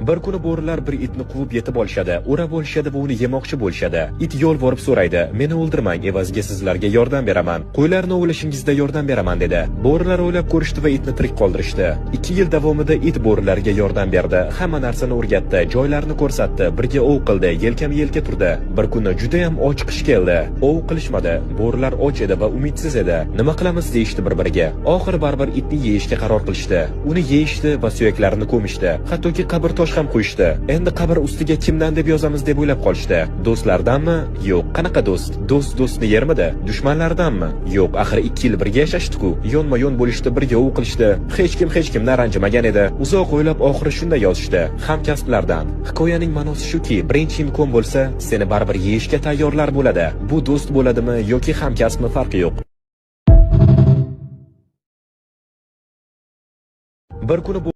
Bir kuni bo'rilar bir itni quvib yetib olishadi, o'rab olishadi va uni yemoqchi bo'lishadi. It yolvorib so'raydi: "Meni o'ldirmang, evaziga sizlarga yordam beraman. Qo'ylarni ovlashingizda yordam beraman" dedi. Bo'rilar o'ylab ko'rishdi va itni tirik qoldirishdi. 2 yil davomida it bo'rilarga yordam berdi, hamma narsani o'rgatdi, joylarni ko'rsatdi, birga ov qildi, yelkama-yelka turdi. Bir kuni juda ham och qish keldi. Ov qilishmadi. Bo'rilar och edi va umidsiz edi. Nima qilamiz deyishdi bir-biriga. Oxiri baribir itni yeyishga qaror qilishdi. Uni yeyishdi va suyaklarini ko'mishdi. Hattoki qabr tosh ham qo'yishdi. Endi qabr ustiga kimdan deb yozamiz deb o'ylab qolishdi. Do'stlardanmi? Yo'q. Qanaqa do'st? Do'st do'stni yermidi? Dushmanlardanmi? Yo'q, axir 2 yil birga yashashdi-ku. Yonma-yon bo'lishdi, birga ov qilishdi. Hech kimdan ranjimagan edi. Uzoq o'ylab oxiri shunday yozishdi: hamkasblardan. Hikoyaning ma'nosi shuki, birinchi imkon bo'lsa, seni baribir yeyishga tayyorlar bo'ladi. Bu do'st bo'ladimi yoki hamkasbmi farqi yo'q. Bir kuni